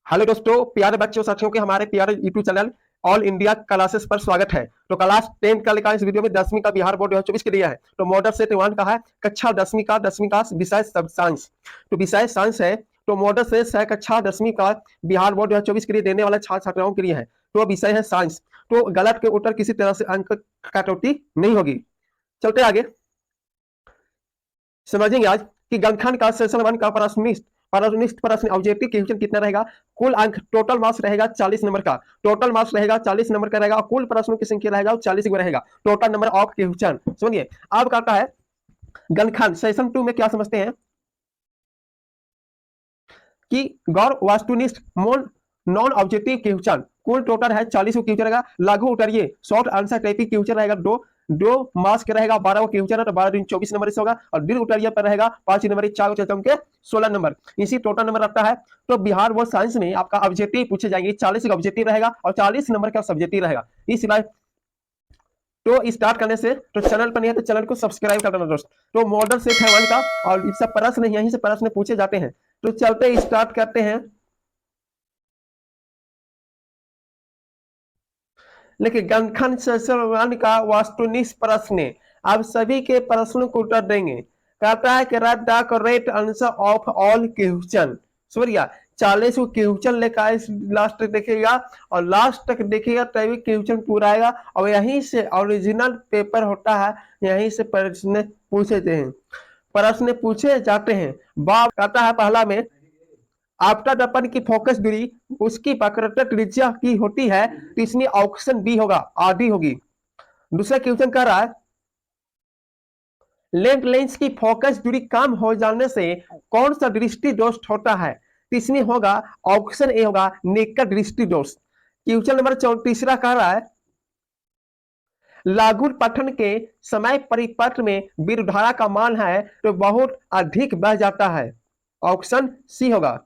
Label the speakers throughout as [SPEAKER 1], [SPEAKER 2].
[SPEAKER 1] Hello दोस्तों, प्यारे बच्चों साथियों के हमारे प्यारे YouTube channel all India classes पर स्वागत है। तो क्लास 10 का लिखा है इस वीडियो में 10वीं का बिहार बोर्ड 2024 के लिए है। तो मॉडल सेट 1 का है कक्षा 10वीं का विषय सब साइंस। तो विषय साइंस है। तो मॉडल सेट है कक्षा 10वीं का बिहार बोर्ड 2024 के लिए देने वाले छात्र छात्राओं के लिए है। तो विषय है साइंस। तो गलत के उत्तर किसी तरह से अंक कटौती नहीं होगी। चलते आगे समझेंगे आज कि गणखंड का सेशन 1 का प्रश्न ऑब्जेक्टिव क्वेश्चन कितना रहेगा। कुल अंक टोटल मार्क्स रहेगा 40 नंबर का। टोटल मार्क्स रहेगा 40 नंबर का रहेगा। कुल प्रश्नों की संख्या रहेगा 40 रहेगा। टोटल नंबर ऑफ क्वेश्चन सुनिए। अब कहता है गणखंड सेशन 2 में क्या समझते हैं कि गौर वास्तुनिष्ठ नॉन ऑब्जेक्टिव क्वेश्चन कुल टोटल है 40 क्वेश्चन रहेगा। लघु उतरिए शॉर्ट आंसर टाइपिंग क्वेश्चन रहेगा। दो मार्क्स का रहेगा 12 क्वेश्चन है। तो 12 दिन 24 नंबर से होगा। और दीर्घ उतरिए पर रहेगा 5 नंबर 4 चलते के 16 नंबर। इसी टोटल नंबर रखता है। तो बिहार बोर्ड साइंस में आपका ऑब्जेक्टिव पूछे जाएंगे। 40 का ऑब्जेक्टिव रहेगा और 40 नंबर का सब्जेक्टिव रहेगा। इसलिए तो स्टार्ट करने से तो चैनल पर नहीं है तो चैनल को सब्सक्राइब कर देना दोस्त। तो मॉडल सेट है 1 का और इस सब प्रश्न यहीं से प्रश्न पूछे जाते हैं। तो चलते स्टार्ट करते हैं। लेकिन गणखंड सेशन 1 का वास्तुनिष्ठ प्रश्न आप सभी के प्रश्नों को उत्तर देंगे। कहता है कि right the correct answer of all question. Surya 40 को क्वेश्चन लेकर लास्ट तक देखिएगा और लास्ट तक देखिएगा तभी क्वेश्चन पूरा आएगा। और यहीं से ओरिजिनल पेपर होता है। यहीं से प्रश्न पूछे जाते हैं। बाप कहता है पहला में आफ्टर दर्पण की फोकस दूरी उसकी वक्रता त्रिज्या की होती है। तो इसमें ऑप्शन बी होगा, आधी होगी। दूसरा क्वेश्चन कर रहा है लेंथ लेंस की फोकस दूरी कम हो जाने से कौन सा दृष्टि दोष होता है। तो इसमें होगा ऑप्शन ए होगा नेकड दृष्टि दोष। क्वेश्चन नंबर 34 कह रहा है लागू पठन के समय परिपत्र में विद्युतधारा का मान है तो बहुत अधिक बह जाता है। ऑप्शन सी होगा।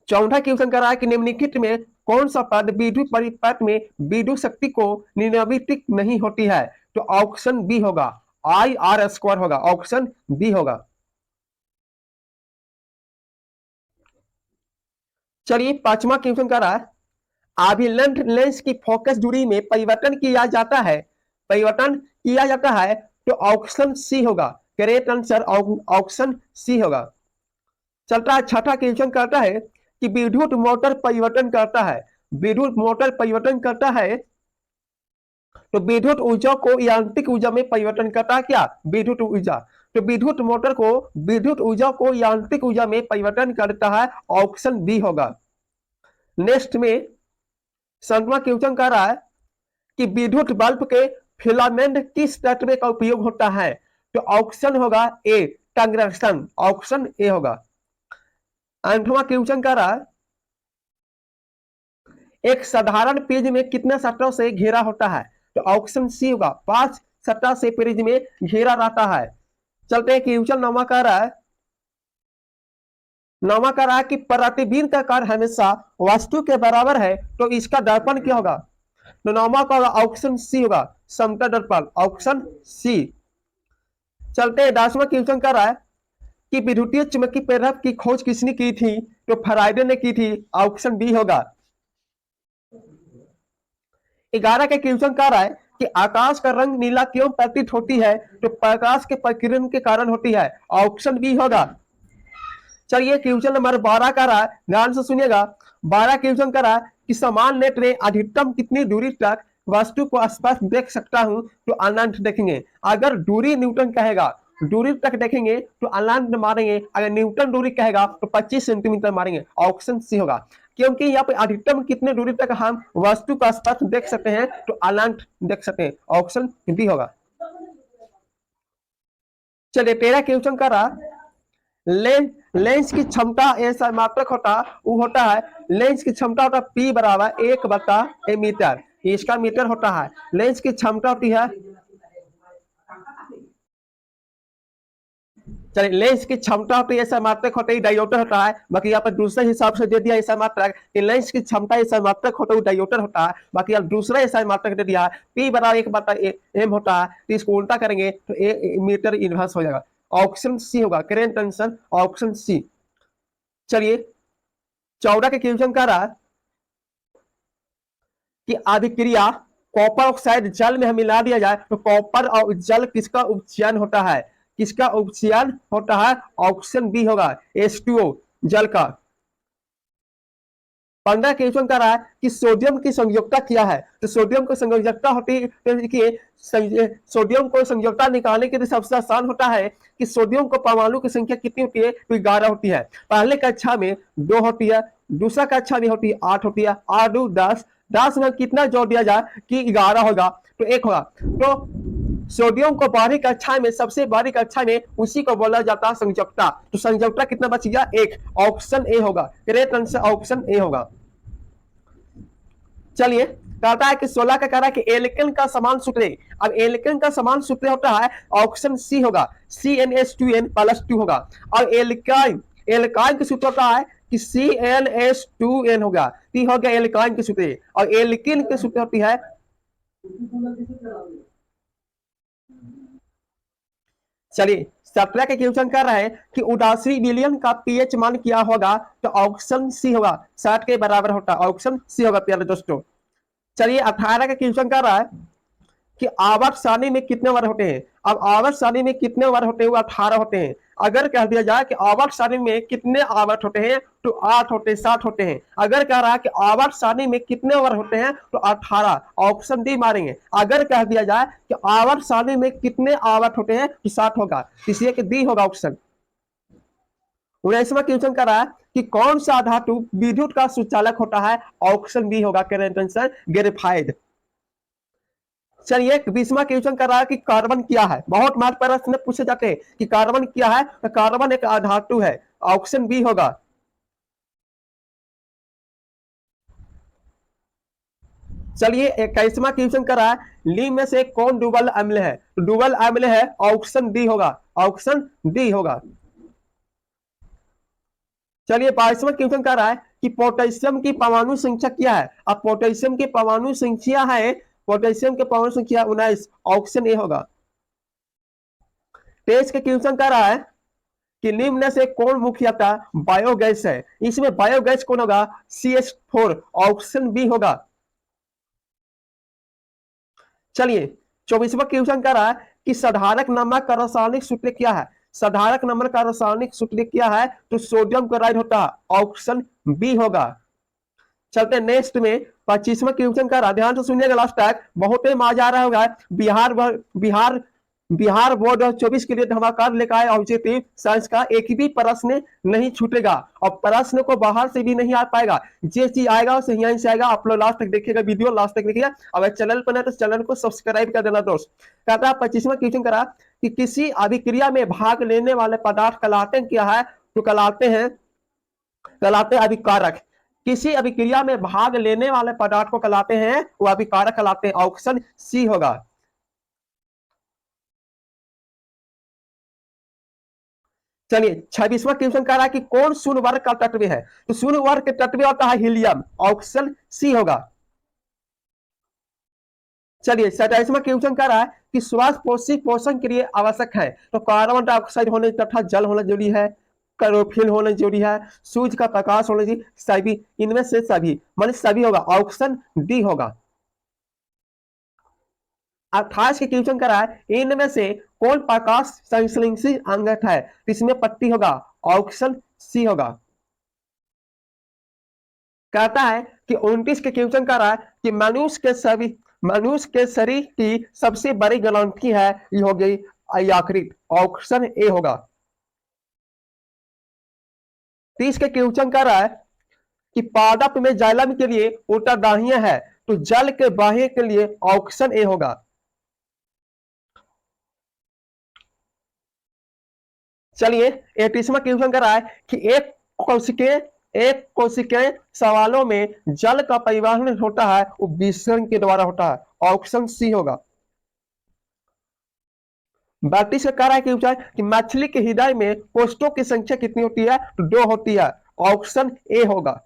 [SPEAKER 1] चौथा क्वेश्चन कर रहा है कि निम्नलिखित में कौन सा पद विद्युत परिपथ में विद्युत शक्ति को निम्नलिखित नहीं होती है। तो ऑप्शन बी होगा, आई आर स्क्वायर होगा। ऑप्शन बी होगा। चलिए पांचवा क्वेश्चन कर रहा है अभिलंब लेंस की फोकस दूरी में परिवर्तन किया जाता है। परिवर्तन किया जाता है तो ऑप्शन सी होगा। करेक्ट आंसर ऑप्शन सी होगा। चलता है छठा क्वेश्चन करता है कि विद्युत मोटर परिवर्तन करता है। विद्युत मोटर परिवर्तन करता है तो विद्युत ऊर्जा को यांत्रिक ऊर्जा में परिवर्तन करता है। क्या विद्युत ऊर्जा। तो विद्युत मोटर को विद्युत ऊर्जा को यांत्रिक ऊर्जा में परिवर्तन करता है। ऑप्शन बी होगा। नेक्स्ट में सातवां क्वेश्चन कर रहा है कि विद्युत बल्ब के फिलामेंट किस तत्व का उपयोग होता है। तो ऑप्शन होगा ए टंगस्टन। ऑप्शन ए होगा। आठवां क्वेश्चन कर रहा है एक साधारण पेज में कितने सतहों से घेरा होता है। तो ऑप्शन सी होगा 5 सतह से पेज में घेरा रहता है। चलते हैं क्वेश्चन नौवां कह रहा है कि प्रतिबिंब का आकार हमेशा वस्तु के बराबर है तो इसका दर्पण क्या होगा। तो नौवां का ऑप्शन सी होगा समतल दर्पण। Option C. चलते हैं 10वां क्वेश्चन कर रहा है कि विद्युतीय चुंबकीय प्रेरक की खोज किसने की थी। तो फैराडे ने की थी। ऑप्शन बी होगा। 11 के क्वेश्चन कह रहा है कि आकाश का रंग नीला क्यों प्रतीत होती है। तो प्रकाश के प्रकीर्णन के कारण होती है। ऑप्शन बी होगा। चलिए क्वेश्चन नंबर 12 का रहा है, ध्यान से सुनिएगा। 12 क्वेश्चन का रहा है कि समान नेत्र में अधिकतम कितनी दूरी तक वस्तु को स्पष्ट देख सकता हूं। तो अनंत देखेंगे। अगर दूरी न्यूटन कहेगा दूरी तक देखेंगे तो अनंत मारेंगे। अगर न्यूटन दूरी कहेगा तो 25 सेंटीमीटर मारेंगे। ऑप्शन सी होगा। क्योंकि यहाँ पे अधिकतम कितने दूरी तक हम वस्तु को स्पष्ट देख सकते हैं तो अनंत देख सकते हैं। ऑप्शन डी होगा। चलिए 13 क्वेश्चन का रहा लेंस की क्षमता ऐसा मात्रक होता वो होता है। लेंस की क्षमता होता है P बराबर 1/a मीटर। इसका मीटर होता है। लेंस की क्षमता होती है चलिए लेंस की क्षमता होती है ऐसा मात्रक होता है डायोटर होता है। बाकी यहाँ पर दूसरे हिसाब से दे दिया ऐसा मात्रक कि लेंस की क्षमता ऐसा मात्रक होता है डायोटर होता है। बाकी यहाँ दूसरा ऐसा मात्रक दे दिया है P बराबर 1/m होता है। तो इसको उल्टा करेंगे तो ए मीटर इनवर्स हो जाएगा। ऑप्शन सी होगा, करेक्ट आंसर ऑप्शन सी। चलिए 14 के क्वेश्चन का रहा कि अभिक्रिया कॉपर ऑक्साइड जल में मिला दिया जाए तो कॉपर और जल किसका उपचयन होता है, किसका उपचयन होता है, ऑप्शन बी होगा H2O जल का। 15 क्वेश्चन का रहा है कि सोडियम की संयोजकता क्या है, तो सोडियम की संयोजकता होती है, तो देखिए सोडियम को संयोजकता निकालने के लिए सबसे आसान होता है कि सोडियम को परमाणु की संख्या कितनी होती है, तो 11 होती है। पहले कक्षा में 2 होती है, दूसरा कक्षा में होती है 8 होती है, 8 2 10, 10 में कितना जोड़ दिया जाए कि 11 होगा, तो 1 होगा। तो सोडियम को बारहवीं कक्षा में, सबसे बारहवीं कक्षा में उसी को बोला जाता है संयोजकता, तो संयोजकता कितना बच गया, 1, ऑप्शन ए होगा, करेक्ट आंसर ऑप्शन ए होगा। चलिए कहता है कि 16 का कह रहा है कि एल्केन का समान सूत्र, अब एल्केन का समान सूत्र होता है ऑप्शन सी होगा CnH2n+2 होगा। और एल्काइन, एल्काइन का सूत्र होता है कि CnH2n होगा, टी हो गया एल्काइन के सूत्र। और एल्किन के सूत्र होती है, चलिए 17 के क्वेश्चन कर रहे हैं कि उदासी विलयन का पीएच मान क्या होगा, तो ऑप्शन सी होगा 60 के बराबर होता है, ऑप्शन सी होगा प्यारे दोस्तों। चलिए 18 का क्वेश्चन कर रहा है कि आवर्त सारणी में कितने वर्ग होते हैं, अब आवर्त सारणी में कितने वर्ग होते हैं, वो 18 होते हैं। अगर कह दिया जाए कि आवर्त सारणी में कितने आवर्त होते हैं, तो 8 होते हैं, 7 होते हैं। अगर कह रहा है कि आवर्त सारणी में कितने वर्ग होते हैं, तो 18, ऑप्शन डी मारेंगे। अगर कह दिया जाए कि आवर्त सारणी में कितने आवर्त होते हैं, तो 7 होगा, इसलिए कि डी होगा ऑप्शन। 19वां क्वेश्चन कर रहा है कि कौन सा धातु विद्युत का सुचालक होता है, ऑप्शन बी होगा करेक्ट आंसर ग्रेफाइट। चलिए 20वां क्वेश्चन कर रहा है कि कार्बन क्या है, बहुत मार्क प्रश्न पूछे जाते हैं कि कार्बन क्या है, तो कार्बन एक अधातु है, ऑप्शन बी होगा। चलिए 21वां क्वेश्चन कर रहा है ली में से कौन डुबल अम्ल है, तो डुबल अम्ल है, ऑप्शन डी होगा, ऑप्शन डी होगा। चलिए 22वां क्वेश्चन कर रहा है कि पोटेशियम की परमाणु संख्या क्या है, अब पोटेशियम की परमाणु संख्या है, पोटेशियम की परमाणु संख्या 19, ऑप्शन ए होगा। 23 के क्वेश्चन कर रहा है कि निम्न से कौन मुख्यतः बायोगैस है, इसमें बायोगैस कौन होगा, CH4, ऑप्शन बी होगा। चलिए 24वां क्वेश्चन कर रहा है कि साधारक नमक का रासायनिक सूत्र क्या है, साधारक नमक का रासायनिक सूत्र क्या है, तो सोडियम क्लोराइड होता है, ऑप्शन बी होगा। चलते नेक्स्ट में 25वां क्वेश्चन का ध्यान से सुनिएगा लास्ट तक, बहुत ही मजा आ रहा होगा। बिहार बिहार बिहार बोर्ड 24 के लिए धमाकार लेकर आए ऑब्जेक्टिव साइंस का, एक भी प्रश्न नहीं छूटेगा और प्रश्न को बाहर से भी नहीं आ पाएगा, जो चीज आएगा उसे यहीं से आएगा। आप लोग लास्ट तक देखिएगा, वीडियो लास्ट तक देखिएगा। अगर चैनल पर नहीं तो चैनल को सब्सक्राइब कर देना दोस्त। कहता है 25वां क्वेश्चन करा कि किसी अभिक्रिया में भाग लेने वाले पदार्थ कहलाते क्या है, तो कहलाते अभिकारक। किसी अभिक्रिया में भाग लेने वाले पदार्थ को कहलाते हैं, वो अभिकारक कहलाते हैं, ऑप्शन सी होगा। चलिए 26वां क्वेश्चन कह रहा है कि कौन शून्य वर्ग का तत्व है, तो शून्य वर्ग के तत्व होता है हीलियम, ऑप्शन सी होगा। चलिए 27वां क्वेश्चन कह रहा है कि श्वास पोषण के लिए आवश्यक है, तो कार्बन डाइऑक्साइड होने तथा जल होना जरूरी है, क्लोरोफिल होना जरूरी है, सूर्य का प्रकाश होना चाहिए, सभी, इनमें से सभी, माने सभी होगा, ऑप्शन डी होगा। 28 के क्वेश्चन करा है इनमें से कौन प्रकाश संश्लेषी अंगक है, इसमें पट्टी होगा, ऑप्शन सी होगा। कहता है कि 29 के क्वेश्चन कर रहा है कि मनुष्य के शरीर की सबसे बड़ी ग्रंथि है, ये हो गई यकृत, ऑप्शन ए होगा। 30 के क्वेश्चन कर रहा है कि पादप में जाइलम के लिए उत्तरदायी है, तो जल के बाह्य के लिए ऑप्शन ए होगा। चलिए 31वां क्वेश्चन कर रहा है कि एक कोशिकीय सवालों में जल का परिवहन होता है, वो विसरण के द्वारा होता है, ऑप्शन सी होगा। 32 का कह रहा है कि मछली के हृदय में कोष्ठों की संख्या कितनी होती है, तो 2 होती है, ऑप्शन ए होगा।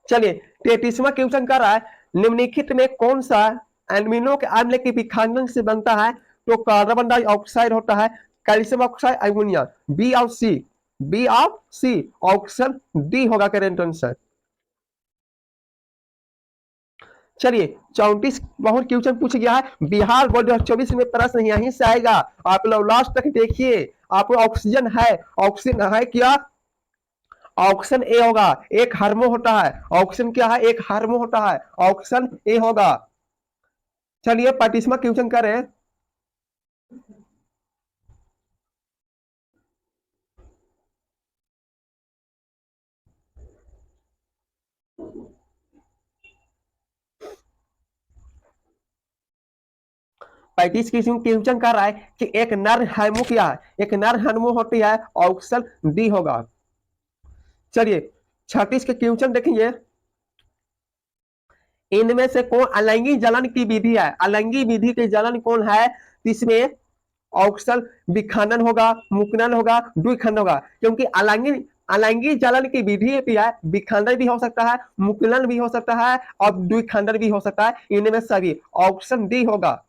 [SPEAKER 1] चलिए 33वां क्वेश्चन कर रहा है निम्नलिखित में कौन सा एमिनो के अम्ल के विखंडन से बनता है तो कार्बन डाइऑक्साइड होता है, कैल्शियम ऑक्साइड, अमोनिया। बी और सी, बी और सी, ऑप्शन डी होगा करेक्ट आंसर। चलिए 34 बहुत क्वेश्चन पूछ गया है बिहार बोर्ड 2024 में, प्रश्न यहीं से आएगा, आप लोग लास्ट तक देखिए। आपको ऑक्सीजन है, ऑक्सीजन है क्या? ऑप्शन ए होगा, एक हार्मो होता है। ऑप्शन क्या है? एक हार्मो होता है, ऑप्शन ए होगा। चलिए 25वां क्वेश्चन करें। पैंतीस क्वेश्चन कर रहा है कि एक नर हार्मो क्या है? एक नर हार्मो होती है, ऑप्शन डी होगा। चलिए 36 के क्वेश्चन देखेंगे। इनमें से कौन अलैंगिक जलन की विधि है? अलैंगिक विधि के जलन कौन है? इसमें ऑप्शन विखंडन होगा, मुक्नन होगा, द्विखंड होगा। क्योंकि अलैंगिक जलन की विधि भी है, विखंडन भी हो सकता है, मुक्नन भी हो सकता है और द्विखंडन भी हो सकता है। इनमें सभी ऑप्शन डी होगा।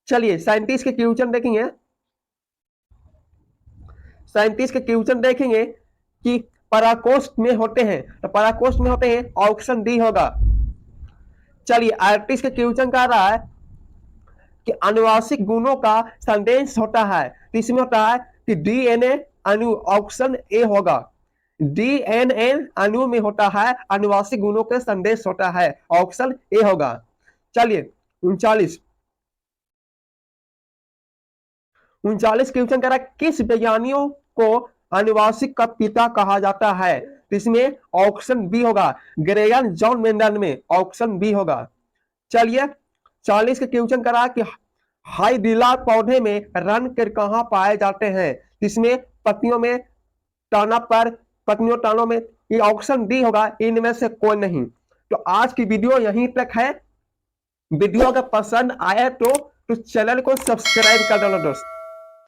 [SPEAKER 1] चलिए 37 के क्वेश्चन देखेंगे। 37 के क्वेश्चन देखेंगे कि पराकोष्ठ में होते हैं, तो पराकोष्ठ में होते हैं, ऑप्शन डी होगा। चलिए 38 के क्वेश्चन का रहा है कि आनुवांशिक गुणों का संदेश होता है, तो इसमें होता है कि डीएनए अणु, ऑप्शन ए होगा। डीएनए अणु में होता है आनुवांशिक गुणों के संदेश होता है, ऑप्शन ए होगा। चलिए 39 क्वेश्चन कह रहा है किस वैज्ञानिकों को आनुवांशिक का पिता कहा जाता है? तो इसमें ऑप्शन बी होगा, ग्रेगन जॉन मेंडल में, ऑप्शन बी होगा। चलिए 40 के क्वेश्चन करा कि हाइड्रिला पौधे में रन कर कहां पाए जाते हैं? इसमें पत्तियों में, टाना पर, पत्तियों टानों में, ये ऑप्शन डी होगा, इनमें से कोई नहीं। तो आज की वीडियो यहीं तक है। वीडियो अगर पसंद आए तो चैनल को सब्सक्राइब कर दो दोस्त।